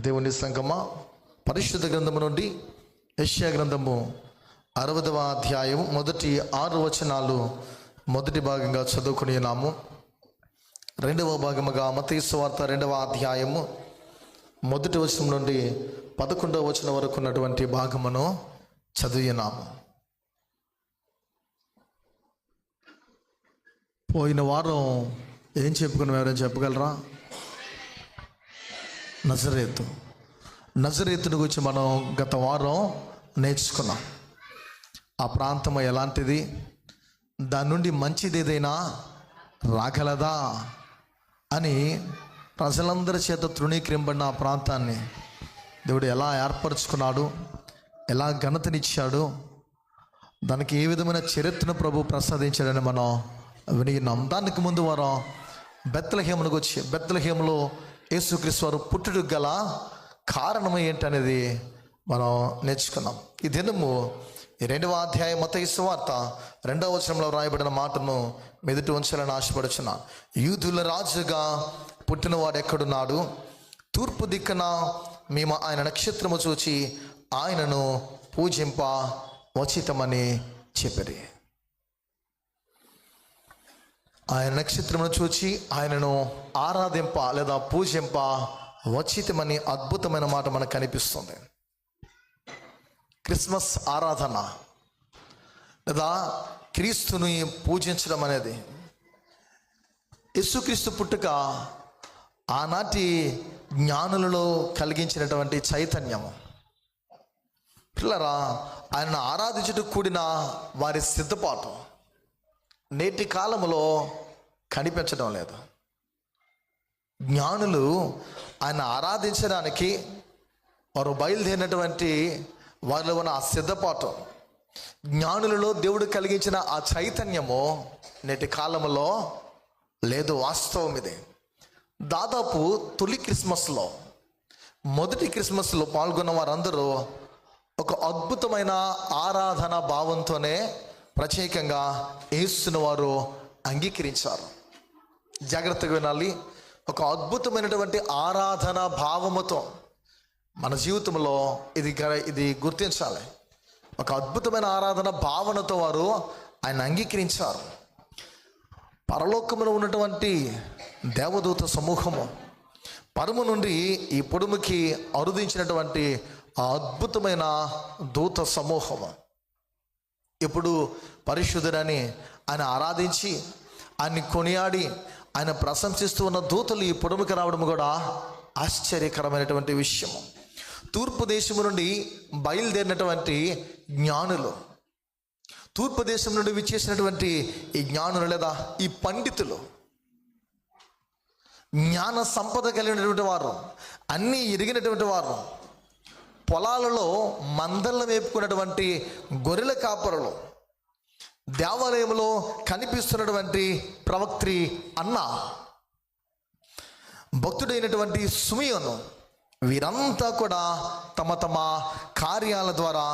దేవుని సంగమా, పరిశుద్ధ గ్రంథము నుండి యెషయా గ్రంథము 60వ అధ్యాయం మొదటి 6 వచనాలు మొదటి భాగంగా చదువుకునేనాము. రెండవ భాగముగా మత్తయి సువార్త 2వ అధ్యాయము మొదటి వచనం నుండి 11వ వచనం వరకు ఉన్నటువంటి భాగమును చదివినాము. పోయిన వారం ఏం చెప్పుకున్నాం? ఎవరైనా చెప్పగలరా? నజరేతుని గురించి మనం గత వారం నేర్చుకున్నాం. ఆ ప్రాంతం ఎలాంటిది, దాని నుండి మంచిది ఏదైనా రాగలదా అని ప్రజలందరి చేత తృణీకరింపబడిన ఆ ప్రాంతాన్ని దేవుడు ఎలా ఏర్పరచుకున్నాడు, ఎలా ఘనతనిచ్చాడు, దానికి ఏ విధమైన చరిత్రను ప్రభు ప్రసాదించాడని మనం వినిన్నాం. దానికి ముందు వారం బెత్లెహేమునకు వచ్చి బెత్లెహేములో యేసుక్రీస్తు వారు పుట్టుటకు గల కారణం ఏంటనేది మనం నేర్చుకున్నాం. ఈ దినము ఈ 2వ అధ్యాయం మత్తయి సువార్త 2వ వచనంలో రాయబడిన మాటను మెదుటి ఉంచాలని ఆశపడుచున్నాను. యూదుల రాజుగా పుట్టినవాడు ఎక్కడున్నాడు? తూర్పు దిక్కున మేము ఆయన నక్షత్రము చూచి ఆయనను పూజింప వచితమని చెప్పిరి. ఆయన నక్షత్రమును చూచి ఆయనను ఆరాధింప లేదా పూజింప వచితమని అద్భుతమైన మాట మనకు కనిపిస్తుంది. క్రిస్మస్ ఆరాధన లేదా క్రీస్తుని పూజించడం అనేది, యేసుక్రీస్తు పుట్టుక ఆనాటి జ్ఞానులలో కలిగించినటువంటి చైతన్యము. పిల్లరా, ఆయనను ఆరాధించుటకు కూడిన వారి సిద్ధపాటు నేటి కాలంలో కనిపించడం లేదు. జ్ఞానులు ఆయన ఆరాధించడానికి వారు బయలుదేరినటువంటి వారిలో ఉన్న ఆ సిద్ధపాటు, జ్ఞానులలో దేవుడు కలిగించిన ఆ చైతన్యము నేటి కాలంలో లేదు. వాస్తవం ఇది. దాదాపు తొలి క్రిస్మస్లో, మొదటి క్రిస్మస్లో పాల్గొన్న వారందరూ ఒక అద్భుతమైన ఆరాధన భావంతోనే ప్రత్యేకంగా యేసుని వారు అంగీకరించారు. జాగ్రత్తగా వినాలి. ఒక అద్భుతమైనటువంటి ఆరాధన భావముతో మన జీవితంలో ఇది గుర్తించాలి. ఒక అద్భుతమైన ఆరాధన భావనతో వారు ఆయన అంగీకరించారు. పరలోకములో ఉన్నటువంటి దేవదూత సమూహము పరము నుండి ఈ పొడుముకి అరుదించినటువంటి ఆ అద్భుతమైన దూత సమూహము ఇప్పుడు పరిశుద్ధుడని ఆయన ఆరాధించి ఆయన్ని కొనియాడి ఆయన ప్రశంసిస్తూ ఉన్న దూతలు ఈ పొడుముకి రావడం కూడా ఆశ్చర్యకరమైనటువంటి విషయము. తూర్పు దేశము నుండి బయలుదేరినటువంటి జ్ఞానులు, తూర్పు దేశం నుండి విచ్చేసినటువంటి ఈ జ్ఞానులు లేదా ఈ పండితులు, జ్ఞాన సంపద కలిగినటువంటి వారు, అన్నీ ఎరిగినటువంటి వారు, పొలాలలో మందలను వేపుకున్నటువంటి గొర్రెల కాపరులు, దేవాలయంలో కనిపిస్తున్నటువంటి ప్రవక్త్రి అన్న, భక్తుడైనటువంటి సుమియోను, వీరంతా కూడా తమ తమ కార్యాల ద్వారా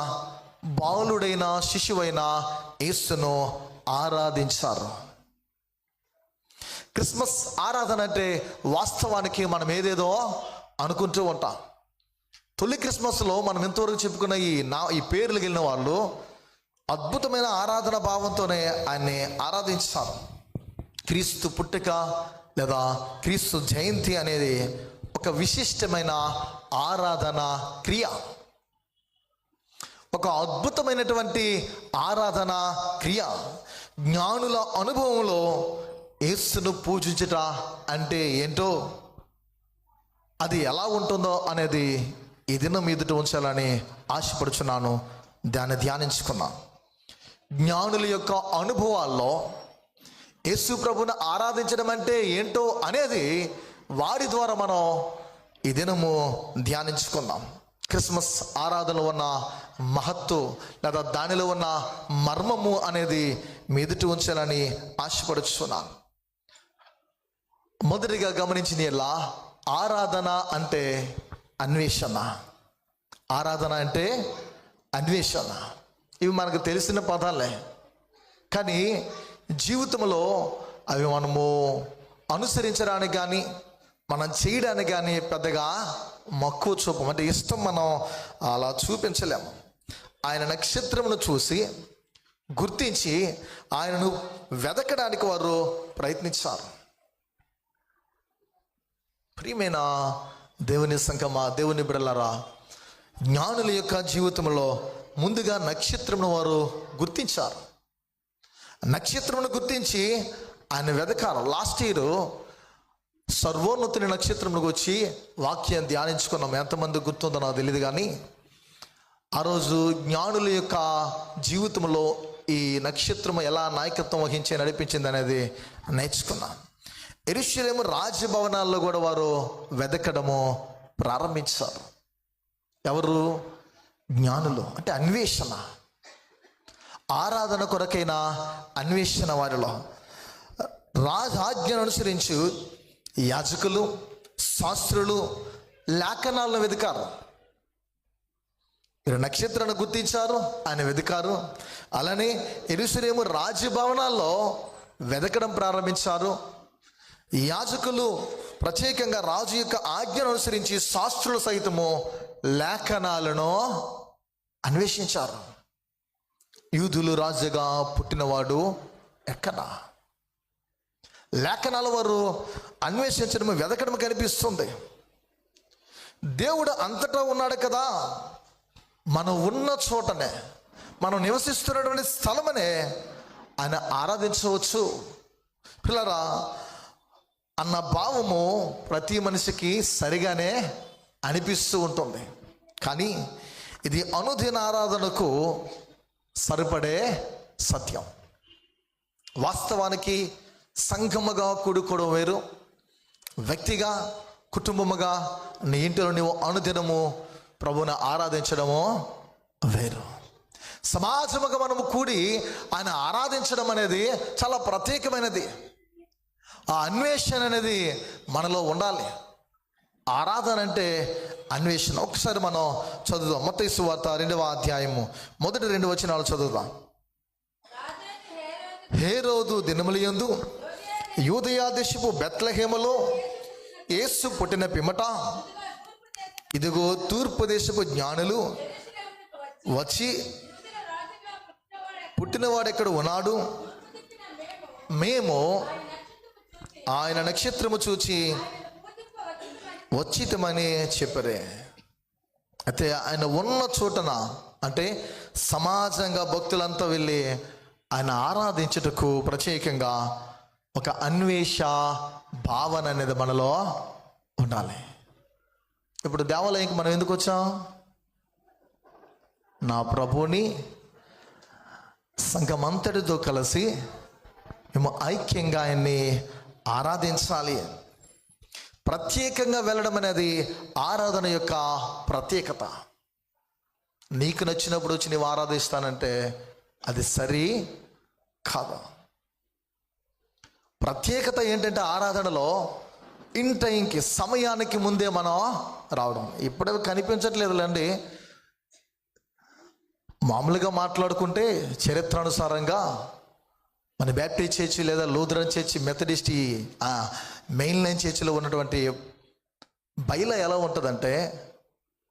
బాలుడైన శిశువైన యేసును ఆరాధించారు. క్రిస్మస్ ఆరాధన అంటే వాస్తవానికి మనం ఏదేదో అనుకుంటూ ఉంటాం. తొలి క్రిస్మస్లో మనం ఎంతవరకు చెప్పుకున్న ఈ పేర్లు వెళ్ళిన వాళ్ళు అద్భుతమైన ఆరాధన భావంతోనే ఆయన్ని ఆరాధించారు. క్రీస్తు పుట్టుక లేదా క్రీస్తు జయంతి అనేది ఒక విశిష్టమైన ఆరాధన క్రియ, ఒక అద్భుతమైనటువంటి ఆరాధన క్రియ. జ్ఞానుల అనుభవంలో యేసును పూజించుట అంటే ఏంటో, అది ఎలా ఉంటుందో అనేది ఈ దినం ఎదుట ఉంచాలని ఆశపడుచున్నాను. దాన్ని ధ్యానించుకున్నా. జ్ఞానుల యొక్క అనుభవాల్లో యేసు ప్రభుని ఆరాధించడం అంటే ఏంటో అనేది వారి ద్వారా మనం ఈ దినము ధ్యానించుకుందాం. క్రిస్మస్ ఆరాధనలో ఉన్న మహత్తు లేదా దానిలో ఉన్న మర్మము అనేది మీ ఎదుట ఉంచాలని ఆశపడుచున్నాను. మొదటిగా గమనించిన ఇలా ఆరాధన అంటే అన్వేషణ. ఆరాధన అంటే అన్వేషణ. ఇవి మనకు తెలిసిన పదాలే, కానీ జీవితంలో అవి మనము అనుసరించడానికి కానీ మనం చేయడానికి కానీ పెద్దగా మక్కువ చూపం, అంటే ఇష్టం మనం అలా చూపించలేము. ఆయన నక్షత్రమును చూసి గుర్తించి ఆయనను వెదకడానికి వారు ప్రయత్నించారు. ప్రియమైన దేవుని సంగమా, దేవుని బిడ్డలారా, జ్ఞానుల యొక్క జీవితంలో ముందుగా నక్షత్రమును వారు గుర్తించారు. నక్షత్రమును గుర్తించి ఆయన వెదకారు. లాస్ట్ ఇయర్ సర్వోన్నతుని నక్షత్రంలోకి వచ్చి వాక్యం ధ్యానించుకున్నాం. ఎంతమంది గుర్తుందో నాకు తెలియదు, కానీ ఆ రోజు జ్ఞానుల యొక్క జీవితంలో ఈ నక్షత్రం ఎలా నాయకత్వం వహించి నడిపించింది అనేది నేర్చుకున్నాం. యెరూషలేము రాజభవనాల్లో కూడా వారు వెదకడము ప్రారంభించారు. ఎవరు? జ్ఞానులు. అంటే అన్వేషణ, ఆరాధన కొరకైన అన్వేషణ వారిలో. రాజాజ్ఞను అనుసరించి యాజకులు, శాస్త్రులు లేఖనాలను వెతికారు. వీరు నక్షత్రాన్ని గుర్తించారు, ఆయన వెతికారు. అలానే యెరూషలేము రాజభవనాల్లో వెతకడం ప్రారంభించారు. యాజకులు ప్రత్యేకంగా రాజు యొక్క ఆజ్ఞను అనుసరించి శాస్త్రులు సైతము లేఖనాలను అన్వేషించారు. యూదులు రాజుగా పుట్టినవాడు ఎక్కడ? లేఖనాల వారు అన్వేషించడం, వెతకడం కనిపిస్తుంది. దేవుడు అంతటా ఉన్నాడు కదా, మనం ఉన్న చోటనే, మనం నివసిస్తున్నటువంటి స్థలమనే ఆయన ఆరాధించవచ్చు పిల్లరా అన్న భావము ప్రతి మనిషికి సరిగానే అనిపిస్తూ ఉంటుంది. కానీ ఇది అనుదిన ఆరాధనకు సరిపడే సత్యం. వాస్తవానికి సంఘముగా కూడుకోవడం వేరు, వ్యక్తిగా కుటుంబముగా నీ ఇంటిలో నువ్వు అనుదినము ప్రభువుని ఆరాధించడము వేరు. సమాజముగా మనము కూడి ఆయన ఆరాధించడం అనేది చాలా ప్రత్యేకమైనది. ఆ అన్వేషణ అనేది మనలో ఉండాలి. ఆరాధన అంటే అన్వేషణ. ఒకసారి మనం చదువుదాం. మత్తయి సువార్త 2వ అధ్యాయము మొదటి 2 వచనాలు చదువుదాం. హేరోదు దినములయందు యూదయ దేశపు బెత్లెహేములో యేసు పుట్టిన పిమ్మట ఇదిగో తూర్పు దేశపు జ్ఞానులు వచ్చి, పుట్టినవాడు ఎక్కడ ఉన్నాడు, మేము ఆయన నక్షత్రము చూచి వచ్చితమని చెప్పరే. అయితే ఆయన ఉన్న చోటన, అంటే సమాజంగా భక్తులంతా వెళ్ళి ఆయన ఆరాధించుటకు ప్రత్యేకంగా ఒక అన్వేష భావన అనేది మనలో ఉండాలి. ఇప్పుడు దేవాలయంకి మనం ఎందుకు వచ్చాం? నా ప్రభువుని సంఘమంతటితో కలిసి మేము ఐక్యంగా ఆయన్ని ఆరాధించాలి. ప్రత్యేకంగా వెళ్ళడం అనేది ఆరాధన యొక్క ప్రత్యేకత. నీకు నచ్చినప్పుడు వచ్చి నీవు ఆరాధిస్తానంటే అది సరి కాదు. ప్రత్యేకత ఏంటంటే ఆరాధనలో ఇన్ టైంకి, సమయానికి ముందే మనం రావడం. ఇప్పుడే కనిపించట్లేదులేండి. మామూలుగా మాట్లాడుకుంటే చరిత్రానుసారంగా మన బ్యాప్టిస్ట్ చర్చి లేదా Lutheran church, Methodist, main line చర్చిలో ఉన్నటువంటి బయల ఎలా ఉంటుందంటే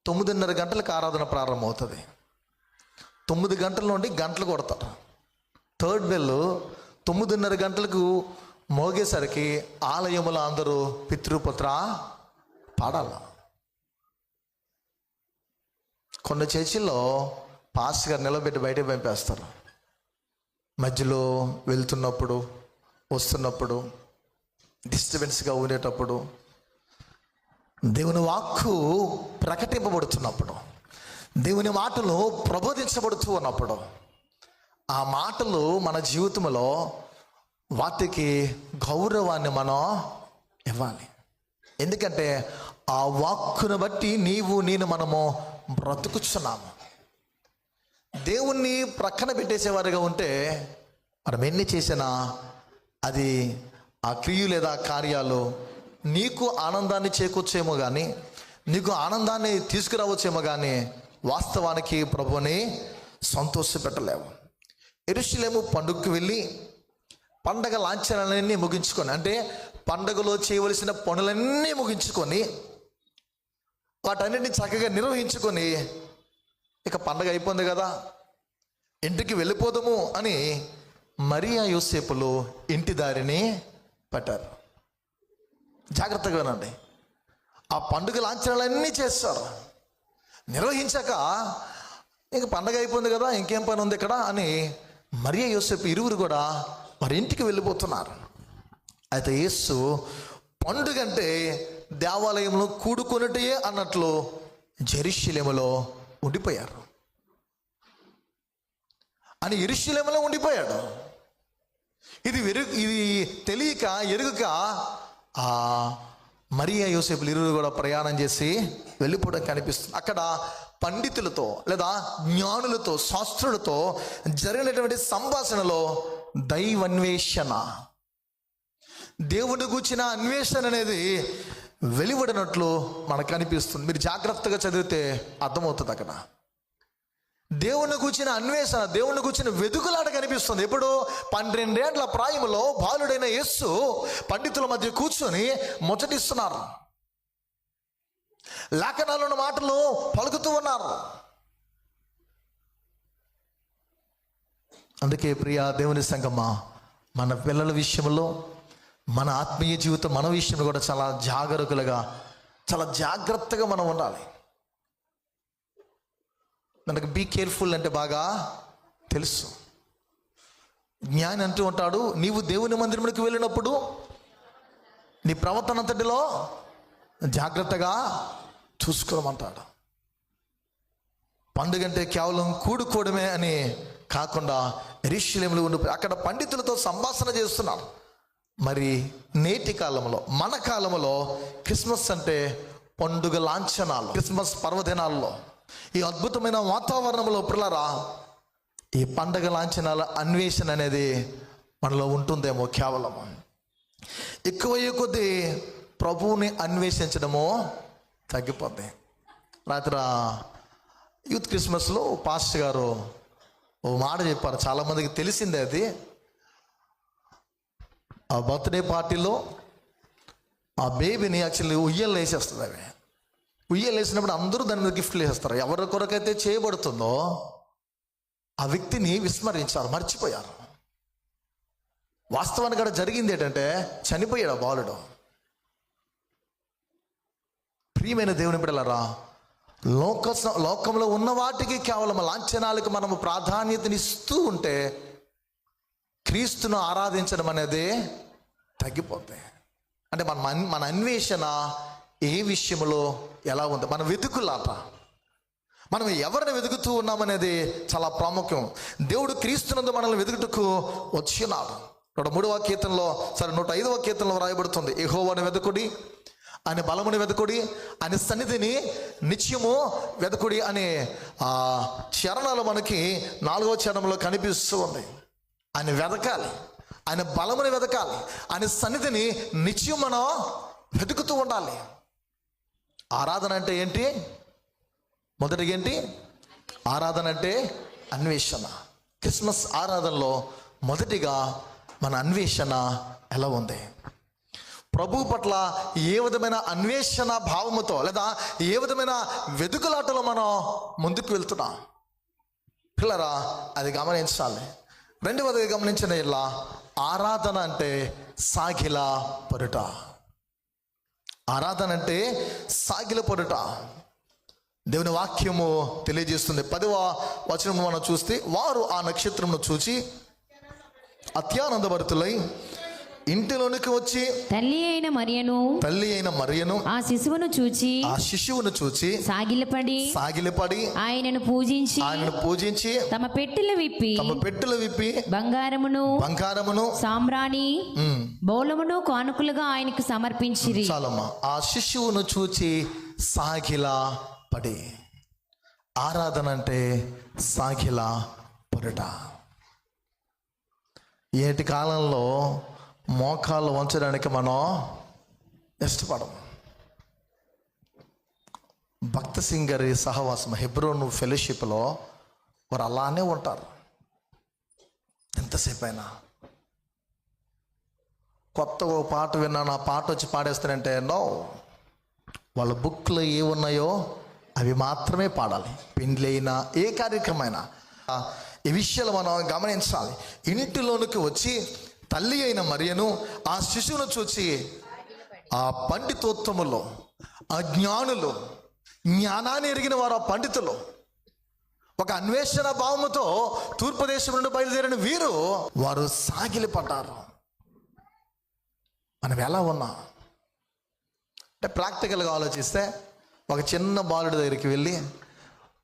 9:30 గంటలకు ఆరాధన ప్రారంభమవుతుంది. 9 గంటల నుండి గంటలు కొడతారు. థర్డ్ బెల్ 9:30 గంటలకు మోగేసరికి ఆలయములో అందరూ పితృపుత్ర పాడాల. కొన్ని చర్చిల్లో పాస్టర్ గారు నిలబెట్టి బయటకు పంపేస్తారు. మధ్యలో వెళ్తున్నప్పుడు, వస్తున్నప్పుడు, డిస్టర్బెన్స్గా ఉండేటప్పుడు, దేవుని వాక్కు ప్రకటింపబడుతున్నప్పుడు, దేవుని మాటలు ప్రబోధించబడుతూ ఉన్నప్పుడు, ఆ మాటలు మన జీవితంలో వాటికి గౌరవాన్ని మనం ఇవ్వాలి. ఎందుకంటే ఆ వాక్కును బట్టి నీవు నేను మనము బ్రతుకుచున్నాము. దేవుణ్ణి ప్రక్కన పెట్టేసేవారుగా ఉంటే మనం ఎన్ని చేసినా అది ఆ క్రియలు లేదా కార్యాలు నీకు ఆనందాన్ని చేకూర్చేమో కానీ, నీకు ఆనందాన్ని తీసుకురావచ్చేమో కానీ వాస్తవానికి ప్రభువుని సంతోషపెట్టలేవు. యెరూషలేము పండుగకు వెళ్ళి పండగ లాంఛనాలన్నీ ముగించుకొని, అంటే పండగలో చేయవలసిన పనులన్నీ ముగించుకొని వాటన్నిటిని చక్కగా నిర్వహించుకొని ఇక పండగ అయిపోయింది కదా, ఇంటికి వెళ్ళిపోదాము అని మరియా యోసేపులు ఇంటి దారిని పట్టారు. జాగ్రత్తగా వినండి. ఆ పండుగ లాంఛనాలన్నీ చేస్తారు. నిర్వహించాక ఇంక పండగ అయిపోయింది కదా, ఇంకేం పని ఉంది ఇక్కడ అని మరియా యోసేపు ఇరువురు కూడా వారి ఇంటికి వెళ్ళిపోతున్నారు. అయితే యేసు పండుగ అంటే దేవాలయంలో కూడుకొనుటే అన్నట్లు జెరూషలేములో ఉండిపోయారు. అని యెరూషలేములో ఉండిపోయాడు. ఇది తెలియక ఎరుగక ఆ మరియా యోసేపులు ఇరువురు కూడా ప్రయాణం చేసి వెళ్ళిపోవడం కనిపిస్తుంది. అక్కడ పండితులతో లేదా జ్ఞానులతో శాస్త్రులతో జరిగినటువంటి సంభాషణలో దైవన్వేషణ, దేవుని గూర్చిన అన్వేషణ అనేది వెలువడినట్లు మనకు కనిపిస్తుంది. మీరు జాగ్రత్తగా చదివితే అర్థమవుతుంది. అక్కడ దేవుని గూర్చిన అన్వేషణ, దేవుని గూర్చిన వెదుకులాట కనిపిస్తుంది. ఎప్పుడు 12 ఏళ్ల ప్రాయంలో బాలుడైన యేసు పండితుల మధ్య కూర్చొని ముచ్చటిస్తున్నారు. లేఖనాలను మాటలు పలుకుతూ ఉన్నారు. అందుకే ప్రియా దేవుని సంగమా, మన పిల్లల విషయంలో, మన ఆత్మీయ జీవితం, మన విషయంలో కూడా చాలా జాగరూకులుగా, చాలా జాగ్రత్తగా మనం ఉండాలి. మనకు బీ కేర్ఫుల్ అంటే బాగా తెలుసు. జ్ఞాని అంటూ ఉంటాడు, నీవు దేవుని మందిరంలోకి వెళ్ళినప్పుడు నీ ప్రవర్తన అంతటిలో జాగ్రత్తగా చూసుకోమంటాడు. పండుగ అంటే కేవలం కూడుకోవడమే అని కాకుండా యెరూషలేములో ఉండిపోయి అక్కడ పండితులతో సంభాషణ చేస్తున్నారు. మరి నేటి కాలంలో, మన కాలంలో క్రిస్మస్ అంటే పండుగ లాంఛనాలు, క్రిస్మస్ పర్వదినాల్లో ఈ అద్భుతమైన వాతావరణంలో పిల్లరా ఈ పండగ లాంఛనాల అన్వేషణ అనేది మనలో ఉంటుందేమో. కేవలం ఎక్కువయ్యే కొద్దీ ప్రభువుని అన్వేషించడము తగ్గిపోద్ది. రాత్రి యూత్ క్రిస్మస్లో పాస్టర్ గారు ఓ మాట చెప్పారు, చాలామందికి తెలిసిందే. అది ఆ బర్త్డే పార్టీలో ఆ బేబీని యాక్చువల్లీ ఉయ్యలు వేసేస్తుంది. అవి ఉయ్యలు వేసినప్పుడు అందరూ దాని మీద గిఫ్ట్లు వేసేస్తారు. ఎవరి కొరకైతే చేయబడుతుందో ఆ వ్యక్తిని విస్మరించారు, మర్చిపోయారు. వాస్తవానికి అక్కడ జరిగింది ఏంటంటే చనిపోయాడు ఆ బాలుడు. ప్రియమైన దేవుని బిడ్డలారా, లోకంలో ఉన్న వాటికి కేవలం లాంఛనాలకు మనము ప్రాధాన్యతనిస్తూ ఉంటే క్రీస్తును ఆరాధించడం అనేది తగ్గిపోతుంది. అంటే మన అన్వేషణ ఏ విషయంలో ఎలా ఉంది, మన వెతుకులాట, మనం ఎవరిని వెతుకుతూ ఉన్నామనేది చాలా ప్రాముఖ్యం. దేవుడు క్రీస్తునందు మనల్ని వెతుకుటకు వచ్చినాడు. 103వ కీర్తనలో 105వ కీర్తనలో రాయబడుతుంది, యెహోవాను వెతుకుడి, ఆయన బలముని వెతుకుడి, ఆయన సన్నిధిని నిత్యము వెతుకుడి అనే ఆ చరణాలు మనకి 4వ చరణంలో కనిపిస్తూ ఉంది. ఆయన వెతకాలి, ఆయన బలముని వెతకాలి, ఆయన సన్నిధిని నిత్యం మనం వెతుకుతూ ఉండాలి. ఆరాధన అంటే ఏంటి? మొదటిగా ఏంటి? ఆరాధన అంటే అన్వేషణ. క్రిస్మస్ ఆరాధనలో మొదటిగా మన అన్వేషణ ఎలా ఉంది? ప్రభు పట్ల ఏ విధమైన అన్వేషణ భావముతో లేదా ఏ విధమైన వెతుకులాటలో మనం ముందుకు వెళ్తున్నాం పిల్లరా, అది గమనించాలి. రెండవది గమనించిన ఇలా ఆరాధన అంటే సాగిల పరుట. ఆరాధన అంటే సాగిల పరుట. దేవుని వాక్యము తెలియజేస్తుంది. 10వ వచనము మనం చూస్తే, వారు ఆ నక్షత్రమును చూచి అత్యానందభరితులై ఇంటిలోనికి వచ్చి తల్లి అయిన మరియను ఆ శిశువును చూచి సాగిలపడి ఆయనను పూజించి తమ పెట్టెలు విప్పి బంగారమును సాంబ్రాణి బౌలమును కానుకలుగా ఆయనకు సమర్పించిరి. చాలమ్మా, ఆ శిశువును చూచి సాగిల పడి. ఆరాధన అంటే సాగిల పడుట. ఏటి కాలంలో మోకాళ్ళు వంచడానికి మనం ఇష్టపడం. భక్త సింగ్ గారి సహవాసం హెబ్రోన్ ఫెలోషిప్లో వారు అలానే ఉంటారు. ఎంతసేపు అయినా కొత్తగా పాట విన్నాను, ఆ పాట వచ్చి పాడేస్తానంటే నో, వాళ్ళ బుక్లో ఏమున్నాయో అవి మాత్రమే పాడాలి. పెండ్లైనా ఏ కార్యక్రమైనా ఈ విషయాలు మనం గమనించాలి. ఇంటిలోనికి వచ్చి తల్లి అయిన మరియను ఆ శిశువును చూచి ఆ పండితోత్తములు, ఆ జ్ఞానులు, జ్ఞానాన్ని ఎరిగిన వారు, ఆ పండితులు ఒక అన్వేషణ భావముతో తూర్పు దేశం నుండి బయలుదేరిన వీరు వారు సాగిలపడ్డారు. మనం ఎలా ఉన్నాం అంటే ప్రాక్టికల్గా ఆలోచిస్తే ఒక చిన్న బాలుడి దగ్గరికి వెళ్ళి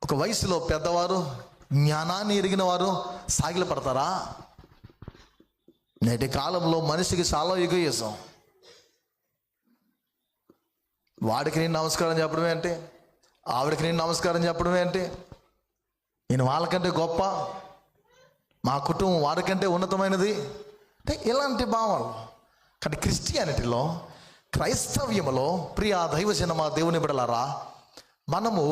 ఒక వయసులో పెద్దవారు, జ్ఞానాన్ని ఎరిగిన వారు సాగిలపడతారా? నేటి కాలంలో మనిషికి చాలా ఎగోయిజం. వాడికి నేను నమస్కారం చెప్పడం ఏంటి, ఆవిడకి నేను నమస్కారం చెప్పడం ఏంటి, నేను వాళ్ళకంటే గొప్ప, మా కుటుంబం వాడికంటే ఉన్నతమైనది అంటే ఇలాంటి భావాలు. కానీ క్రిస్టియానిటీలో, క్రైస్తవ్యములో ప్రియ దైవజనమా, దేవుని బిడ్డలారా, మనము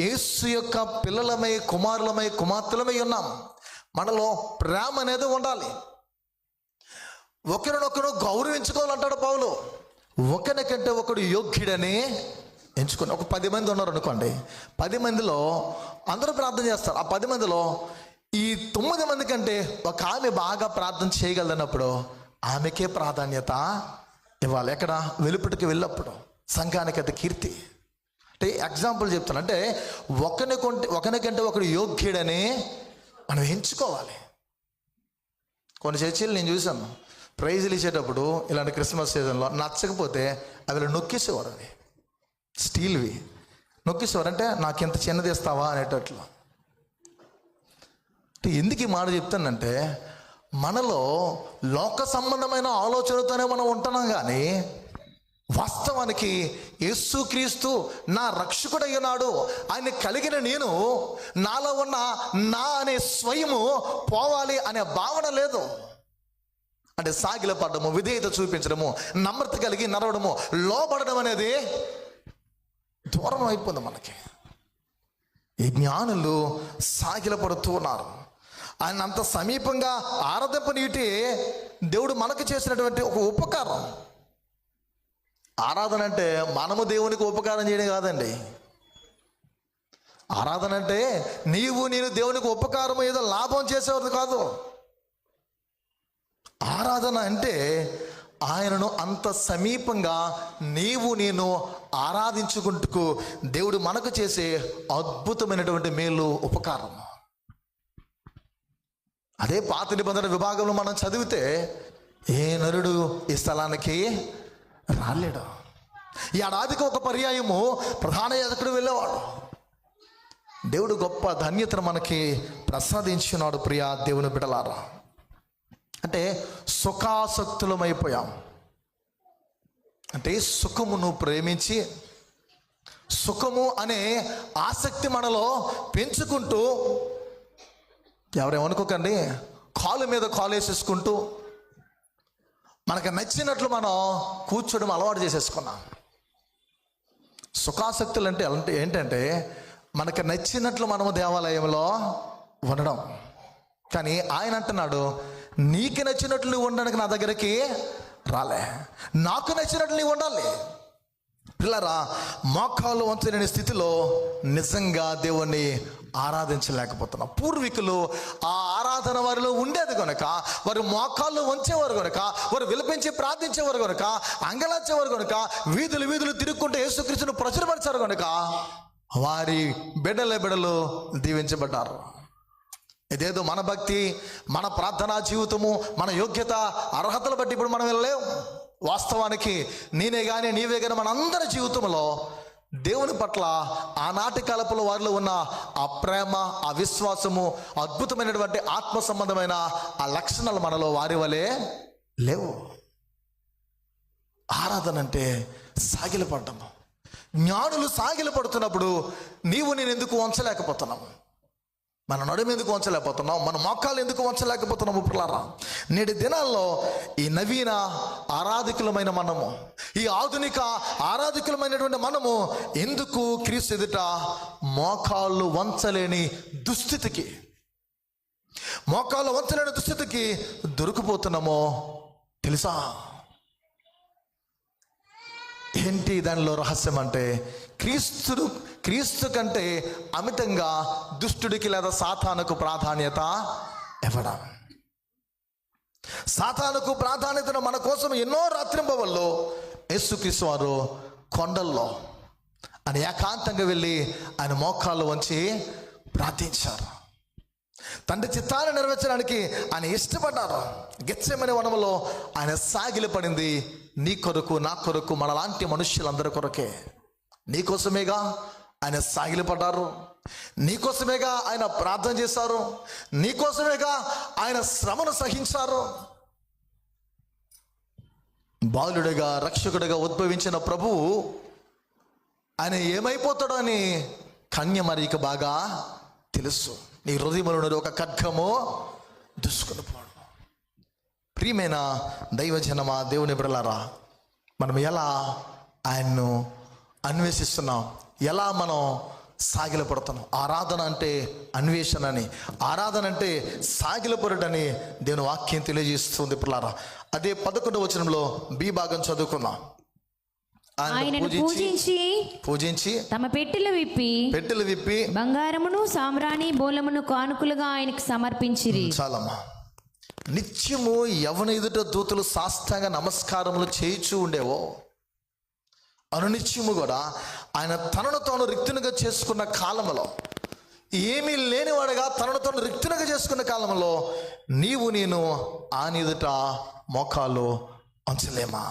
యేసు యొక్క పిల్లలమై, కుమారులమై, కుమార్తెలమై ఉన్నాం. మనలో ప్రేమ అనేది ఉండాలి. ఒకరినొకరు గౌరవించుకోవాలంటాడు పౌలు. ఒకరికంటే ఒకడు యోగ్యుడని ఎంచుకొని ఒక 10 మంది ఉన్నారు అనుకోండి. 10 మందిలో అందరూ ప్రార్థన చేస్తారు. ఆ 10 మందిలో ఈ 9 మంది కంటే ఒక ఆమె బాగా ప్రార్థన చేయగలనప్పుడు ఆమెకే ప్రాధాన్యత ఇవ్వాలి. ఎక్కడ? వెలుపటికి వెళ్ళినప్పుడు సంఘానికి అది కీర్తి. అంటే ఎగ్జాంపుల్ చెప్తాను, అంటే ఒకరికంటే ఒకడు యోగ్యుడని మనం ఎంచుకోవాలి. కొన్ని చర్చలు నేను చూశాను, ప్రైజులు ఇచ్చేటప్పుడు ఇలాంటి క్రిస్మస్ సీజన్లో నచ్చకపోతే అవి నొక్కేసేవారు. అవి స్టీల్వి నొక్కేసేవారు. అంటే నాకు ఇంత చిన్నది ఇస్తావా అనేటట్లు. అంటే ఎందుకు ఈ మాట చెప్తానంటే, మనలో లోక సంబంధమైన ఆలోచనతోనే మనం ఉంటున్నాం. కానీ వాస్తవానికి యేసుక్రీస్తు నా రక్షకుడయ్యున్నాడు, ఆయన కలిగిన నేను, నాలో ఉన్న నా అనే స్వయము పోవాలి అనే భావన లేదు. అంటే సాగిలపడము, విధేయత చూపించడము, నమ్రత కలిగి నడవడము, లోబడడం అనేది దూరం అయిపోయింది మనకి. ఈ జ్ఞానులు సాగిలపడుతూ ఉన్నారు. ఆయన అంత సమీపంగా ఆరాధింపనీటి దేవుడు మనకు చేసినటువంటి ఒక ఉపకారం. ఆరాధన అంటే మనము దేవునికి ఉపకారం చేయడం కాదండి. ఆరాధన అంటే నేను దేవునికి ఉపకారం ఏదో లాభం చేసేవారు కాదు. ఆరాధన అంటే ఆయనను అంత సమీపంగా నేను ఆరాధించుకుంటూ దేవుడు మనకు చేసే అద్భుతమైనటువంటి మేలు, ఉపకారం. అదే పాత నిబంధన విభాగంలో మనం చదివితే ఏ నరుడు ఈ స్థలానికి రాలేడు. ఈ ఏడాదికి ఒక పర్యాయము ప్రధాన యాజకుడు వెళ్ళేవాడు. దేవుడు గొప్ప ధన్యతను మనకి ప్రసాదించున్నాడు. ప్రియా దేవుని బిడ్డలారా, అంటే సుఖాసక్తులమైపోయాం. అంటే సుఖమును ప్రేమించి సుఖము అనే ఆసక్తి మనలో పెంచుకుంటూ, ఎవరేమనుకోకండి, కాలు మీద కాలు వేసేసుకుంటూ మనకు నచ్చినట్లు మనం కూర్చోడం అలవాటు చేసేసుకున్నాం. సుఖాసక్తులు అంటే ఏంటంటే మనకు నచ్చినట్లు మనము దేవాలయంలో ఉండడం. కానీ ఆయన అంటున్నాడు, నీకు నచ్చినట్లు నువ్వు ఉండడానికి నా దగ్గరికి రాలే, నాకు నచ్చినట్లు నీవు ఉండాలి. పిల్లరా, మోకాలు వంచలేని స్థితిలో నిజంగా దేవుణ్ణి ఆరాధించలేకపోతున్నాం. పూర్వీకులు ఆ ఆరాధన వారిలో ఉండేది కనుక, వారు మోకాళ్ళు వంచేవారు కనుక, వారు విలపించి ప్రార్థించేవారు కనుక, అంగలార్చేవారు కనుక, వీధులు తిరుగుకుంటూ యేసుక్రీస్తును ప్రచురపరిచారు కనుక వారి బిడ్డలు దీవించబడ్డారు. ఇదేదో మన భక్తి, మన ప్రార్థనా జీవితము, మన యోగ్యత, అర్హతలు బట్టి ఇప్పుడు మనం వెళ్ళలేం. వాస్తవానికి నేనే కానీ నీవే కానీ మన అందరి జీవితంలో దేవుని పట్ల ఆనాటి కాలపులో వారిలో ఉన్న ఆ ప్రేమ, ఆ విశ్వాసము, అద్భుతమైనటువంటి ఆత్మ సంబంధమైన ఆ లక్షణాలు మనలో వారి వలె లేవు. ఆరాధన అంటే సాగిలపడ్డము. జ్ఞానులు సాగిలపడుతున్నప్పుడు నేను ఎందుకు వంచలేకపోతున్నాము? మన నడుము ఎందుకు వంచలేకపోతున్నాం? మన మోకాలు ఎందుకు వంచలేకపోతున్నాము? పిల్లరా, నేటి దినాల్లో ఈ నవీన ఆరాధికులమైన మనము, ఈ ఆధునిక ఆరాధికులమైనటువంటి మనము ఎందుకు క్రీస్తు ఎదుట మోకాళ్ళు వంచలేని దుస్థితికి దొరికిపోతున్నామో తెలుసా? ఏంటి దానిలో రహస్యం అంటే, క్రీస్తు కంటే అమితంగా దుష్టుడికి లేదా సాతానుకు ప్రాధాన్యత ఇవ్వడం. సాతానుకు ప్రాధాన్యతను మన కోసం ఎన్నో రాత్రింబవల్లో యేసుక్రీస్తు వారు కొండల్లో ఆయన ఏకాంతంగా వెళ్ళి ఆయన మోకాళ్ళు వంచి ప్రార్థించారు. తండ్రి చిత్తాన్ని నెరవేర్చడానికి ఆయన ఇష్టపడ్డారు. గెత్సేమనే వనములో ఆయన సాగిలి పడింది నీ కొరకు, నా కొరకు, మనలాంటి మనుష్యులందరి కొరకే. నీకోసమేగా ఆయన సాగిలి పడ్డారు, నీకోసమేగా ఆయన ప్రార్థన చేశారు, నీకోసమేగా ఆయన శ్రమను సహించారు. బాలుడిగా రక్షకుడిగా ఉద్భవించిన ప్రభువు ఆయన ఏమైపోతాడో అని కన్యమరికి బాగా తెలుసు. నీ హృదయంలో ఒక ఖడ్గము దుసుకుని పోడు. ప్రియమైన దైవజనమా, దేవుని బిడ్డలారా, మనం ఎలా ఆయన్ను అన్వేషిస్తున్నాం, ఎలా మనం సాగిలపడుతున్నాం. ఆరాధన అంటే అన్వేషణ అని, ఆరాధన అంటే సాగిలపడని దేవుని వాక్యం తెలియజేస్తుంది. పిల్లారా, అదే 11వ వచనంలో బి భాగం చదువుకుందాం. ఆయనను పూజించి తమ పెట్టెలు విప్పి బంగారమును సామ్రాణి బోలమును కానుకలుగా ఆయనకు సమర్పించిరి. చాలమ్మా. నిత్యము ఎవని ఎదుట దూతలు సాష్టాంగ నమస్కారములు చేయిచూ ఉండేవో, అనునిత్యము కూడా ఆయన తనను తాను రిక్తునిగా చేసుకున్న కాలంలో, ఏమీ లేనివాడుగా తనను తాను రిక్తునిగా చేసుకున్న కాలంలో నీవు నేను ఆయన ఎదుట మోకాలు అంచలేమా?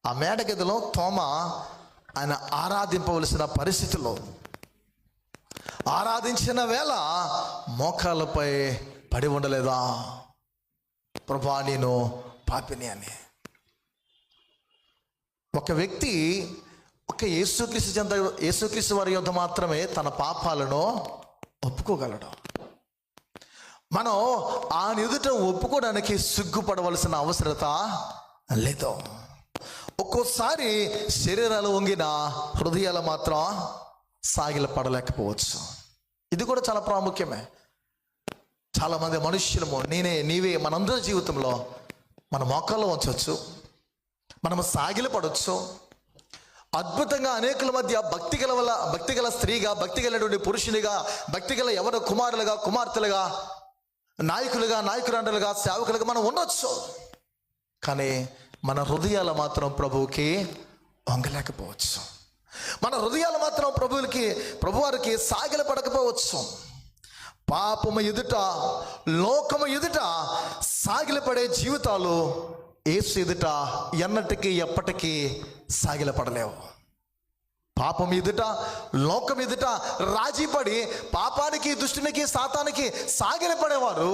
ఆ మేడగదిలో తోమ ఆయన ఆరాధింపవలసిన పరిస్థితిలో ఆరాధించిన వేళ మోకాళ్ళపై పడి ఉండలేదా? ప్రభా నేను పాపిని అని. ఒక వ్యక్తి ఒక యేసుక్రీస్తు వారి యొద్ద మాత్రమే తన పాపాలను ఒప్పుకోగలడు. మనం ఆయన ఎదుట ఒప్పుకోవడానికి సిగ్గుపడవలసిన అవసరత లేదు. ఒక్కోసారి శరీరాలు వంగిన హృదయాలు మాత్రం సాగిల పడలేకపోవచ్చు. ఇది కూడా చాలా ప్రాముఖ్యమే. చాలామంది మనుష్యులము, నీవే మనందరి జీవితంలో మన మోకాల్లో ఉంచవచ్చు, మనము సాగిల పడవచ్చు. అద్భుతంగా అనేకుల మధ్య భక్తిగల స్త్రీగా, భక్తిగలటువంటి పురుషునిగా, భక్తిగల ఎవరు కుమారులుగా, కుమార్తెలుగా, నాయకులుగా, నాయకురాండలుగా, సేవకులుగా మనం ఉండొచ్చు. కానీ మన హృదయాలు మాత్రం ప్రభువుకి వంగలేకపోవచ్చు. మన హృదయాలు మాత్రం ప్రభువారికి సాగిల పడకపోవచ్చు. పాపము ఎదుట, లోకము ఎదుట సాగిలపడే జీవితాలు యేసు ఎదుట ఎన్నటికీ ఎప్పటికీ సాగిలపడలేవు. పాపం ఎదుట, లోకం ఎదుట రాజీపడి పాపానికి, దుష్టునికి, సాతానికి సాగిలపడేవారు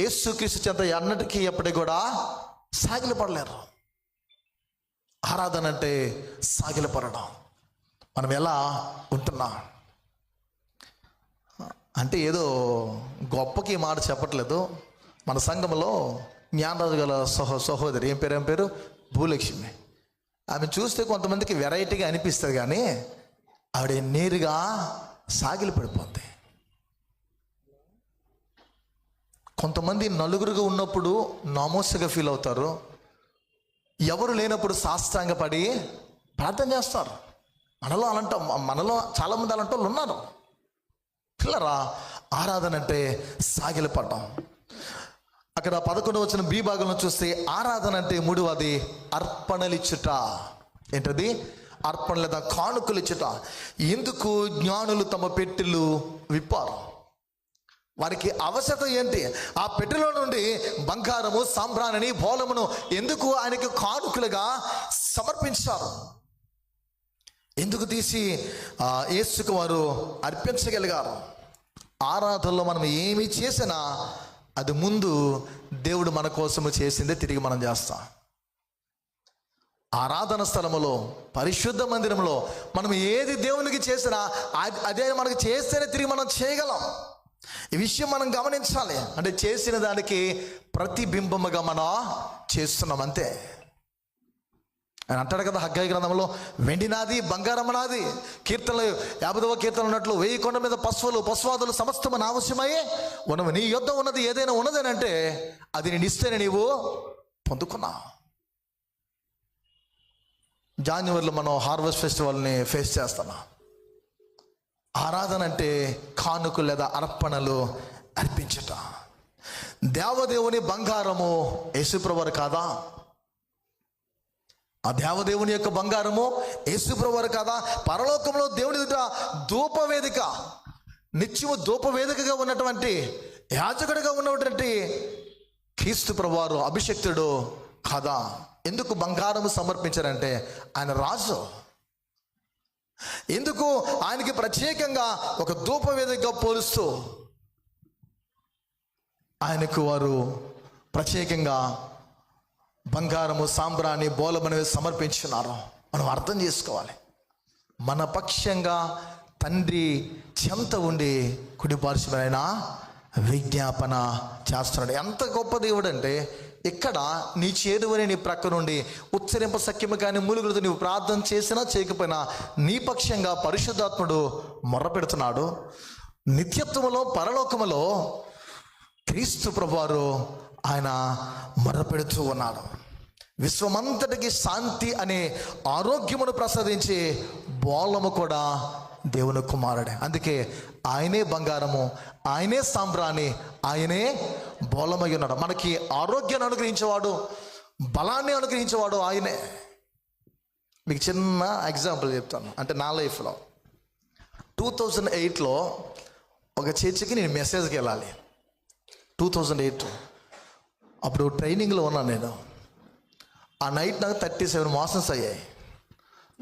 యేసుక్రీస్తు చెంత ఎన్నటికీ ఎప్పటికీ కూడా సాగిలపడలేరు. ఆరాధన అంటే సాగిలపడడం. మనం ఎలా ఉంటున్నాం అంటే ఏదో గొప్పకి మాట చెప్పట్లేదు. మన సంఘంలో జ్ఞానరాజు గల సహోదరి, ఏం పేరు భూలక్ష్మి. ఆమె చూస్తే కొంతమందికి వెరైటీగా అనిపిస్తుంది, కానీ ఆవిడ నేరుగా సాగిలి పడిపోద్ది. కొంతమంది నలుగురుగా ఉన్నప్పుడు నామోసగా ఫీల్ అవుతారు, ఎవరు లేనప్పుడు సాష్టాంగ పడి ప్రార్థన చేస్తారు. మనలో చాలామంది అలాంటి వాళ్ళు ఉన్నారు. పిల్లరా, ఆరాధన అంటే సాగిలి పడ్డం. అక్కడ 11వ వచనం బి భాగంలో చూస్తే ఆరాధన అంటే మూడవది అర్పణలిచ్చుట. ఏంటది? అర్పణ లేదా కానుకలు ఇచ్చుట. ఎందుకు జ్ఞానులు తమ పెట్టెలు విప్పారు? వారికి అవసరత ఏంటి? ఆ పెట్టెలో నుండి బంగారము, సాంబ్రాణిని, బోలమును ఎందుకు ఆయనకు కానుకలుగా సమర్పించారు? ఎందుకు తీసి యేసుకు వారు అర్పించగలిగారు? ఆరాధనలో మనం ఏమి చేసినా అది ముందు దేవుడు మన కోసము చేసిందే తిరిగి మనం చేస్తాం. ఆరాధన స్థలములో, పరిశుద్ధ మందిరంలో మనం ఏది దేవునికి చేసినా అదే మనకు చేస్తేనే తిరిగి మనం చేయగలం. ఈ విషయం మనం గమనించాలి. అంటే చేసిన దానికి ప్రతిబింబముగా మనం చేస్తున్నాం అంతే. ఆయన అంటాడు కదా హగ్గయి గ్రంథంలో, వెండి నాది, బంగారం నాది. కీర్తనలు 50వ కీర్తన ఉన్నట్లు 1000 కొండ మీద పశువాదులు సమస్తము నా అవసరమయ్యే ఉన్నవి. నీ యొద్ద ఉన్నది ఏదైనా ఉన్నదని అంటే అది నేను ఇస్తేనే నీవు పొందుకున్నావు. జాన్యువరిలో మనం హార్వెస్ట్ ఫెస్టివల్ని ఫేస్ చేస్తున్నాం. ఆరాధన అంటే కానుకలు లేదా అర్పణలు అర్పించుట. దేవదేవుని బంగారము యేసుప్రభువారు కాదా? ఆ దేవదేవుని యొక్క బంగారము యేసుప్రభువారు కాదా? పరలోకంలో దేవుని ఎదుట ధూపవేదిక, నిత్యము ధూపవేదికగా ఉన్నటువంటి యాజకుడిగా ఉన్నటువంటి క్రీస్తు ప్రభువారు అభిషక్తుడు కాదా? ఎందుకు బంగారము సమర్పించారంటే ఆయన రాజు. ఎందుకు ఆయనకి ప్రత్యేకంగా ఒక ధూపవేదికగా పోలుస్తూ ఆయనకు వారు ప్రత్యేకంగా బంగారము, సాంబ్రాణి, బోలమనేవి సమర్పించున్నారు. మనం అర్థం చేసుకోవాలి. మన పక్షంగా తండ్రి చెంత ఉండి కుడిపార్శ్వమైన విజ్ఞాపన చేస్తున్నాడు. ఎంత గొప్ప దేవుడు అంటే, ఇక్కడ నీ చేరువని నీ ప్రక్క నుండి ఉచ్చరింప సఖ్యము కానీ మూలుగులతో నీవు ప్రార్థన చేసినా చేయకపోయినా నీ పక్షంగా పరిశుద్ధాత్ముడు మొర్రపెడుతున్నాడు. నిత్యత్వములో పరలోకములో క్రీస్తు ప్రభువారు ఆయన మొర్రపెడుతూ ఉన్నాడు. విశ్వమంతటికి శాంతి అనే ఆరోగ్యమును ప్రసాదించే బోళము కూడా దేవుని కుమారుడే. అందుకే ఆయనే బంగారము, ఆయనే సాంబ్రాణి, ఆయనే బోళమై ఉన్నాడు. మనకి ఆరోగ్యాన్ని అనుగ్రహించేవాడు, బలాన్ని అనుగ్రహించేవాడు ఆయనే. మీకు చిన్న ఎగ్జాంపుల్ చెప్తాను. అంటే నా లైఫ్లో 2008లో ఒక చర్చికి నేను మెసేజ్కి వెళ్ళాలి. 2008 అప్పుడు ట్రైనింగ్లో ఉన్నాను నేను. ఆ నైట్ నాకు 37 మోషన్స్ అయ్యాయి.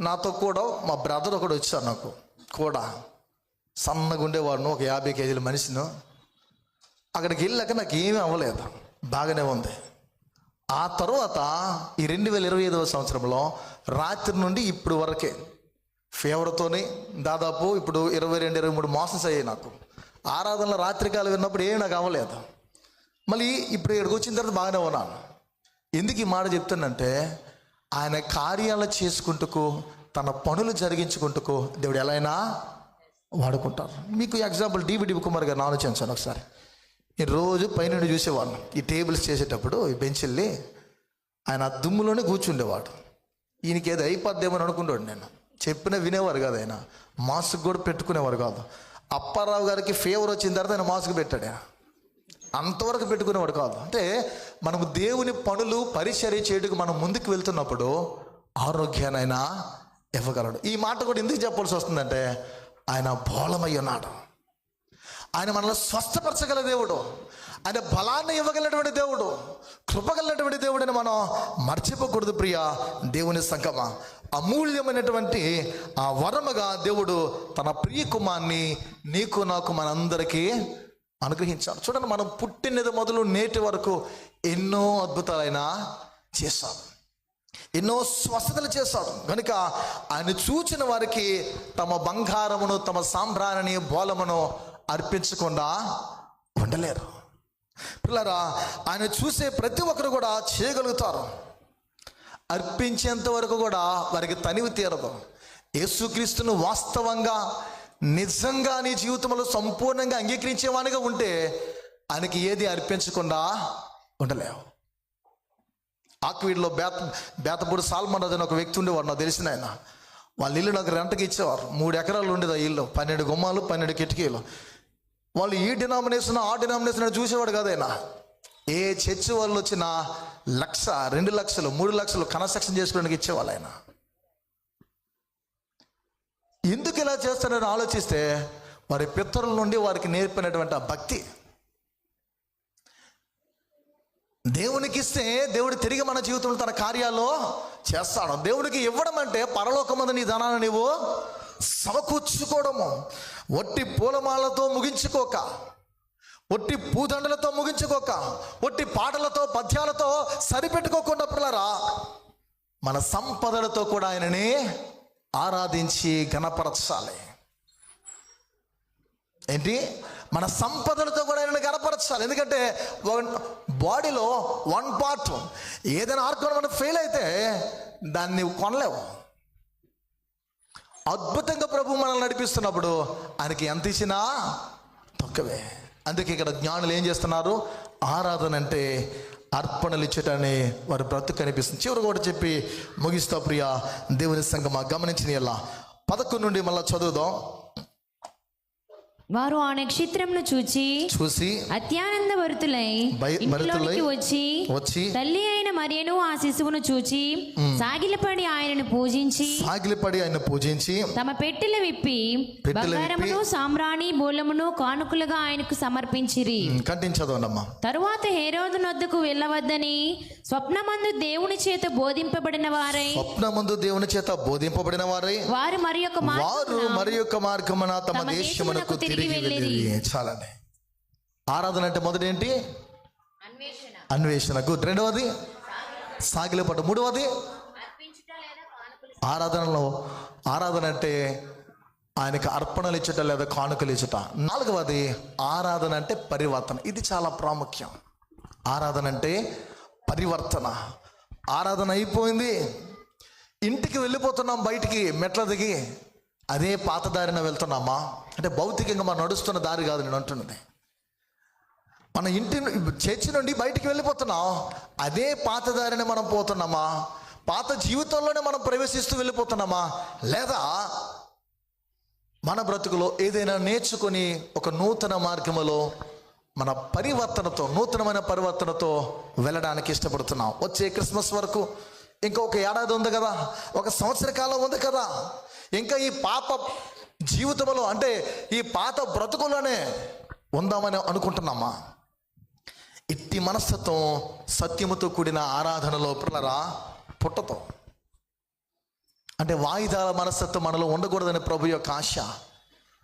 నాతో కూడా మా బ్రదర్ ఒకడు వచ్చారు. నాకు కూడా సన్నగా ఉండేవాడును, ఒక 50 కేజీల మనిషిను. అక్కడికి వెళ్ళాక నాకు ఏమీ అవ్వలేదు, బాగానే ఉంది. ఆ తర్వాత ఈ 2025వ సంవత్సరంలో రాత్రి నుండి ఇప్పుడు వరకే ఫీవర్తోని దాదాపు ఇప్పుడు 22-23 మోషన్స్ అయ్యాయి నాకు. ఆరాధనలో రాత్రికాలం విన్నప్పుడు ఏమి నాకు అవ్వలేదు. మళ్ళీ ఇప్పుడు ఇక్కడికి వచ్చిన తర్వాత బాగానే ఉన్నాను. ఎందుకు ఈ మాట చెప్తానంటే, ఆయన కార్యాలు చేసుకుంటూ తన పనులు జరిగించుకుంటూ దేవుడు ఎలా అయినా వాడుకుంటారు. మీకు ఎగ్జాంపుల్ డివిడి కుమార్ గారు ఆలోచించాను ఒకసారి. నేను రోజు పైనుండి చూసేవాడిని. ఈ టేబుల్స్ చేసేటప్పుడు ఈ బెంచ్ల్ని ఆయన దుమ్ములోనే కూర్చుండేవాడు. ఈయనకి ఏదో అయిపోద్దేమని అనుకుంటాడు. నేను చెప్పినా వినేవారు కాదు. ఆయన మాస్క్ కూడా పెట్టుకునేవారు కాదు. అప్పారావు గారికి ఫీవర్ వచ్చిన తర్వాత ఆయన మాస్క్ పెట్టాడు. అంతవరకు పెట్టుకునేవాడు కాదు. అంటే మనము దేవుని పనులు పరిచర్య చేయడానికి మనం ముందుకు వెళ్తున్నప్పుడు ఆరోగ్యానైనా ఇవ్వగలడు. ఈ మాట కూడా ఎందుకు చెప్పాల్సి వస్తుందంటే, ఆయన బోళమై ఉన్నాడు. ఆయన మనల్ని స్వస్థపరచగల దేవుడు, ఆయన బలాన్ని ఇవ్వగలిగినటువంటి దేవుడు, కృపగలిగినటువంటి దేవుడని మనం మర్చిపోకూడదు. ప్రియ దేవుని సంగమా, అమూల్యమైనటువంటి ఆ వరముగా దేవుడు తన ప్రియ కుమార్ని నీకు నాకు మనందరికీ అనుగ్రహించాడు. చూడండి, మనం పుట్టినది మొదలు నేటి వరకు ఎన్నో అద్భుతాలైనా చేశాడు, ఎన్నో స్వస్థతలు చేశాడు. కనుక ఆయన చూచిన వారికి తమ బంగారమును, తమ సాంబ్రాణిని, బోలమును అర్పించకుండా ఉండలేరు. పిల్లరా, ఆయన చూసే ప్రతి ఒక్కరు కూడా చేయగలుగుతారు. అర్పించేంత వరకు కూడా వారికి తనివి తీరదు. యేసుక్రీస్తును వాస్తవంగా నిజంగా నీ జీవితంలో సంపూర్ణంగా అంగీకరించేవానిగా ఉంటే ఆయనకి ఏది అర్పించకుండా ఉండలేవు. ఆక్వీడ్లో బేతపూడి సాల్మన్ రాజు అని ఒక వ్యక్తి ఉండేవాడు, నాకు తెలిసిన ఆయన. వాళ్ళ ఇల్లు నాకు రెంట్కి ఇచ్చేవారు. 3 ఎకరాలు ఉండేది ఆ ఇల్లు, 12 గుమ్మాలు, 12 కిటికీలు. వాళ్ళు ఈ డినామినేషన్ ఆ డినామినేషన్ చూసేవాడు కాదైనా. ఏ చర్చి వాళ్ళు వచ్చినా 1,00,000, 2 లక్షలు, 3 లక్షలు కన్స్ట్రక్షన్ చేసుకోవడానికి ఇచ్చేవాళ్ళు ఆయన. ఎందుకు ఇలా చేస్తారని ఆలోచిస్తే, వారి పితరుల నుండి వారికి నేర్పినటువంటి ఆ భక్తి. దేవునికి ఇస్తే దేవుడు తిరిగి మన జీవితంలో తన కార్యాల్లో చేస్తాడు. దేవుడికి ఇవ్వడం అంటే పరలోకమందు నీ ధనాన్ని నీవు సమకూర్చుకోవడము. ఒట్టి పూలమాలతో ముగించుకోక, ఒట్టి పూదండలతో ముగించుకోక, ఒట్టి పాటలతో పద్యాలతో సరిపెట్టుకోకుండా పిల్లరా, మన సంపదలతో కూడా ఆయనని ఆరాధించి గణపరచాలి. ఏంటి? మన సంపదలతో కూడా ఆయనను గణపరచాలి. ఎందుకంటే బాడీలో 1 పార్ట్ ఏదైనా ఆర్గన్ మనం ఫెయిల్ అయితే దాన్ని కొనలేవు. అద్భుతంగా ప్రభు మనల్ని నడిపిస్తున్నప్పుడు ఆయనకి ఎంత ఇచ్చినా తక్కువే. అందుకే ఇక్కడ జ్ఞానులు ఏం చేస్తున్నారు? ఆరాధన అంటే అర్పణలు ఇచ్చటనే వారి బ్రతుకు కనిపిస్తుంది. చివరి కూడా చెప్పి ముగిస్తా ప్రియ దేవుని సంగమా, గమనించిన ఎలా 11 నుండి మళ్ళా చదువుదాం. వారు ఆ నక్షత్రంను చూసి అత్యానంద భరితులై ఇంటిలోనికి వచ్చి తల్లి అయిన మరియను ఆ శిశువును చూచి సాగిలపడి ఆయనను పూజించి తమ పెట్టెలు విప్పి బంగారమును సామ్రాణి బోళమును కానుకలుగా ఆయనకు సమర్పించిరి. తరువాత హేరోదు నొద్దకు వెళ్ళవద్దని స్వప్నమందు దేవుని చేత బోధింపబడిన వారై వారు మరి యొక్క మార్గమున తమ దేశమునకు తిరిగి వెళ్ళిరి. చాలండి. ఆరాధన అంటే మొదటి ఏంటి? అన్వేషణ. గుడ్. రెండవది సాగిలపట్టు. మూడవది ఆరాధన అంటే ఆయనకు అర్పణలు ఇచ్చట లేదా కానుకలు ఇచ్చట. నాలుగవది ఆరాధన అంటే పరివర్తన. ఇది చాలా ప్రాముఖ్యం. ఆరాధన అంటే పరివర్తన. ఆరాధన అయిపోయింది, ఇంటికి వెళ్ళిపోతున్నాం, బయటికి మెట్ల దిగి అదే పాత దారిన వెళ్తున్నామా అంటే భౌతికంగా మనం నడుస్తున్న దారి కాదు నేను అంటున్నది. మన ఇంటి చర్చి నుండి బయటికి వెళ్ళిపోతున్నాం, అదే పాత దారిని మనం పోతున్నామా? పాత జీవితంలోనే మనం ప్రవేశిస్తూ వెళ్ళిపోతున్నామా? లేదా మన బ్రతుకులో ఏదైనా నేర్చుకొని ఒక నూతన మార్గములో మన నూతనమైన పరివర్తనతో వెళ్ళడానికి ఇష్టపడుతున్నాం. వచ్చే క్రిస్మస్ వరకు ఇంకొక ఏడాది ఉంది కదా, ఒక సంవత్సర కాలం ఉంది కదా. ఇంకా ఈ పాప జీవితంలో అంటే ఈ పాత బ్రతుకులోనే ఉందామని అనుకుంటున్నామా? ఇట్టి మనస్తత్వం సత్యముతో కూడిన ఆరాధనలో పిల్లరా పుట్టతో అంటే వాయిదాల మనస్తత్వం మనలో ఉండకూడదని ప్రభు యొక్క ఆశ.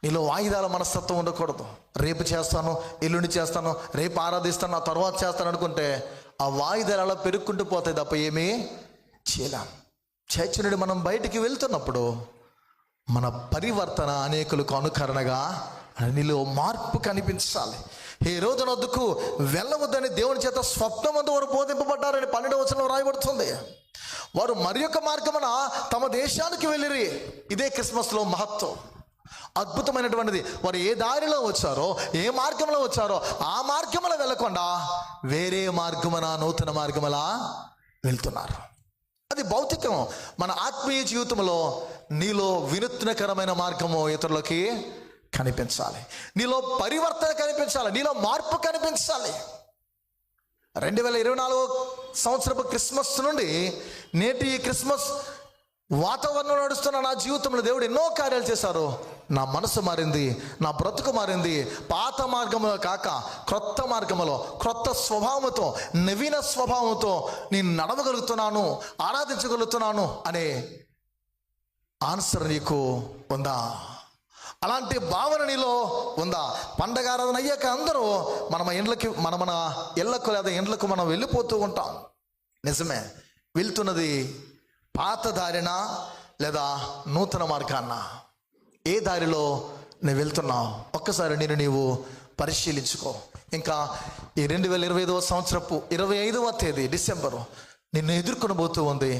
నీలో వాయిదాల మనస్తత్వం ఉండకూడదు. రేపు చేస్తాను, ఎల్లుండి చేస్తాను, రేపు ఆరాధిస్తాను, ఆ తర్వాత చేస్తాను అనుకుంటే ఆ వాయిదాలు అలా పెరుక్కుంటూ పోతాయి తప్ప ఏమీ చేయలేం. చర్చ నుండి మనం బయటికి వెళ్తున్నప్పుడు మన పరివర్తన అనేకులకు అనుకరణగా నీలో మార్పు కనిపించాలి. ఈ రోజు నొద్దుకు వెళ్ళవద్దని దేవుని చేత స్వప్నమందు వారు బోధింపబడ్డారని 12వ వచనంలో రాయబడుతుంది. వారు మరి యొక్క మార్గమున తమ దేశానికి వెళ్ళిరి. ఇదే క్రిస్మస్లో మహత్వం, అద్భుతమైనటువంటిది. వారు ఏ దారిలో వచ్చారో, ఏ మార్గంలో వచ్చారో ఆ మార్గంలో వెళ్ళకుండా వేరే మార్గమున, నూతన మార్గములా వెళ్తున్నారు. అది భౌతికం. మన ఆత్మీయ జీవితంలో నీలో వినూత్నకరమైన మార్గము ఇతరులకి కనిపించాలి, నీలో పరివర్తన కనిపించాలి, నీలో మార్పు కనిపించాలి. 2024 సంవత్సరపు క్రిస్మస్ నుండి నేటి ఈ క్రిస్మస్ వాతావరణం నడుస్తున్న నా జీవితంలో దేవుడు ఎన్నో కార్యాలు చేశారు. నా మనసు మారింది, నా బ్రతుకు మారింది. పాత మార్గంలో కాక క్రొత్త మార్గంలో, క్రొత్త స్వభావంతో, నవీన స్వభావంతో నేను నడవగలుగుతున్నాను, ఆరాధించగలుగుతున్నాను అనే ఆన్సర్ నీకు ఉందా? అలాంటి భావన నీలో ఉందా? పండగ ఆరాధన అయ్యాక అందరూ మన ఇళ్ళకు లేదా ఇండ్లకు మనం వెళ్ళిపోతూ ఉంటాం. నిజమే, వెళ్తున్నది పాత దారినా లేదా నూతన మార్గాన్నా? ఏ దారిలో నువ్వు వెళ్తున్నావు? ఒక్కసారి నీవు పరిశీలించుకో. ఇంకా ఈ 2025వ సంవత్సరపు 25వ తేదీ డిసెంబరు నిన్ను ఎదుర్కొని పోతూ ఉంది.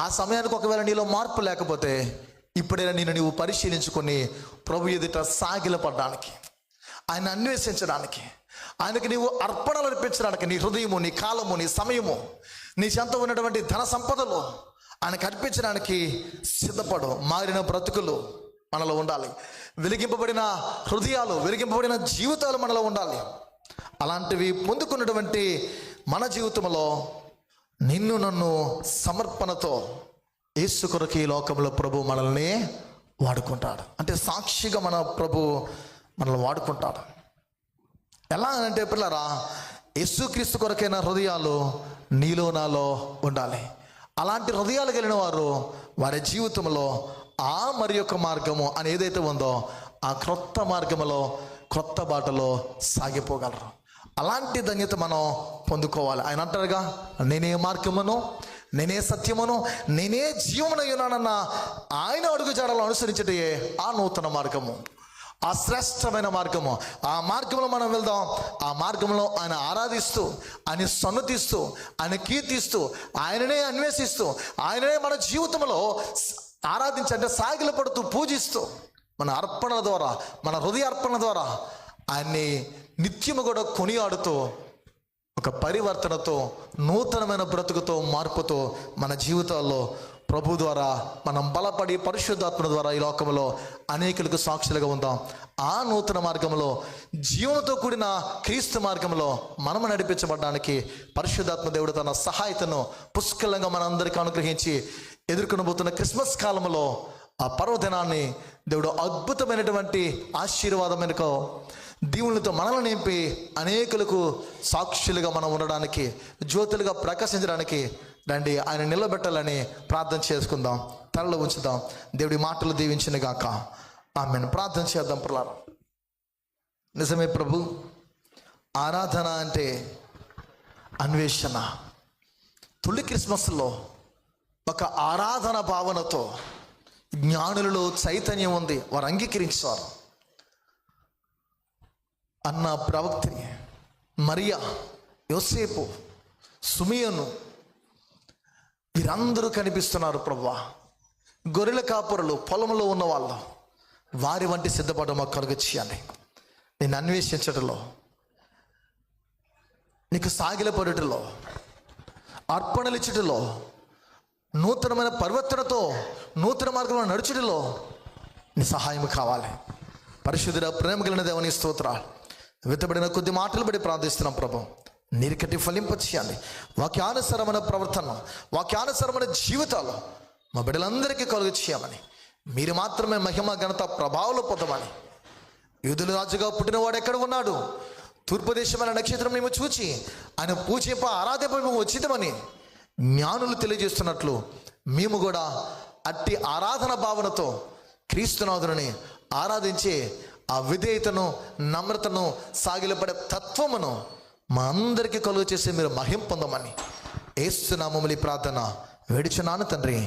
ఆ సమయానికి ఒకవేళ నీలో మార్పు లేకపోతే ఇప్పుడైనా నీవు పరిశీలించుకొని ప్రభు ఎదుట సాగిలపడడానికి, ఆయన అన్వేషించడానికి, ఆయనకి నీవు అర్పణలు అర్పించడానికి నీ హృదయము, నీ కాలము, నీ సమయము, నీ చెంత ఉన్నటువంటి ధన సంపదలు ఆయనకు అర్పించడానికి సిద్ధపడు. మారిన బ్రతుకులు మనలో ఉండాలి, వెలిగింపబడిన హృదయాలు, వెలిగింపబడిన జీవితాలు మనలో ఉండాలి. అలాంటివి పొందుకున్నటువంటి మన జీవితంలో నిన్ను నన్ను సమర్పణతో యేసు కొరకు ఈ లోకంలో ప్రభు మనల్ని వాడుకుంటాడు. అంటే సాక్షిగా మన ప్రభు మనల్ని వాడుకుంటాడు. ఎలా అంటే పిల్లరా, యేసుక్రీస్తు కొరకైన హృదయాలు నీలో నాలో ఉండాలి. అలాంటి హృదయాలు కలిగిన వారు వారి జీవితంలో ఆ మరి యొక్క మార్గము అని ఏదైతే ఉందో ఆ క్రొత్త మార్గములో, క్రొత్త బాటలో సాగిపోగలరు. అలాంటి ధన్యత మనం పొందుకోవాలి. ఆయన అంటారుగా, నేనే మార్గమును, నేనే సత్యమును, నేనే జీవమునయ్యున్నానన్న ఆయన అడుగు జాడలు అనుసరించటే ఆ నూతన మార్గము, ఆ శ్రేష్టమైన మార్గము. ఆ మార్గంలో మనం వెళ్దాం. ఆ మార్గంలో ఆయన ఆరాధిస్తూ, ఆయన సన్నతిస్తూ, ఆయన కీర్తిస్తూ, ఆయననే అన్వేషిస్తూ, ఆయననే మన జీవితంలో ఆరాధించంటే సాగిలపడుతూ, పూజిస్తూ, మన అర్పణల ద్వారా, మన హృదయ అర్పణ ద్వారా ఆయన్ని నిత్యము కూడా కొనియాడుతూ ఒక పరివర్తనతో, నూతనమైన బ్రతుకుతో, మార్పుతో మన జీవితాల్లో ప్రభు ద్వారా మనం బలపడి పరిశుద్ధాత్మ ద్వారా ఈ లోకంలో అనేకులకు సాక్షులుగా ఉందాం. ఆ నూతన మార్గంలో, జీవనతో కూడిన క్రీస్తు మార్గంలో మనము నడిపించబడడానికి పరిశుద్ధాత్మ దేవుడు తన సహాయతను పుష్కలంగా మనందరికీ అనుగ్రహించి ఎదుర్కొనబోతున్న క్రిస్మస్ కాలంలో ఆ పర్వదినాన్ని దేవుడు అద్భుతమైనటువంటి ఆశీర్వాదమైనకో దీవులతో మనల్ని నింపి అనేకులకు సాక్షులుగా మనం ఉండడానికి, జ్యోతులుగా ప్రకాశించడానికి రండి, ఆయన నిలబెట్టాలని ప్రార్థన చేసుకుందాం. తలలో ఉంచుదాం. దేవుడి మాటలు దీవించిన గాక. ఆమెను ప్రార్థన చేద్దాం. ప్రియులారా, నిజమే ప్రభు, ఆరాధన అంటే అన్వేషణ. తొలి క్రిస్మస్లో ఒక ఆరాధన భావనతో జ్ఞానులలో చైతన్యం ఉంది, వారు అంగీకరించారు. అన్న ప్రవక్తిని, మరియా, యోసేపు, సుమియను వీరందరూ కనిపిస్తున్నారు ప్రభువా. గొర్రెల కాపురులు, పొలంలో ఉన్న వాళ్ళు, వారి వంటి సిద్ధపడడం మాకు కలుగచ్చేయాలి. నేను అన్వేషించటంలో, నీకు సాగిలపడటంలో, అర్పణలిచ్చటలో, నూతనమైన పరివర్తనతో నూతన మార్గంలో నడుచుటలో నీ సహాయం కావాలి. పరిశుద్ధుడ, ప్రేమ కలిగిన దేవుని స్తోత్రాలు. వెతబడిన కొద్ది మాటలు బట్టి ప్రార్థిస్తున్నాం ప్రభు, నీరికటి ఫలింపచేయాలి. వాక్యానుసరమైన ప్రవర్తన, వాక్యానుసరమైన జీవితాలు మా బిడ్డలందరికీ కలుగు చేయమని, మీరు మాత్రమే మహిమ ఘనత ప్రభావాలు పొందమని. యూదుల రాజుగా పుట్టినవాడు ఎక్కడ ఉన్నాడు? తూర్పు దేశమైన నక్షత్రం మేము చూచి ఆయన పూజింప ఆరాధింప మేము వచ్చిందమని జ్ఞానులు తెలియజేస్తున్నట్లు మేము కూడా అట్టి ఆరాధన భావనతో క్రీస్తునాథుని ఆరాధించే ఆ విధేయతను, నమ్రతను, సాగిలపడే తత్వమును మా అందరికీ కలుగు చేసి మీరు మహిం పొందమని యేసు నామములో ప్రార్థన వేడుచున్నాను తండ్రి.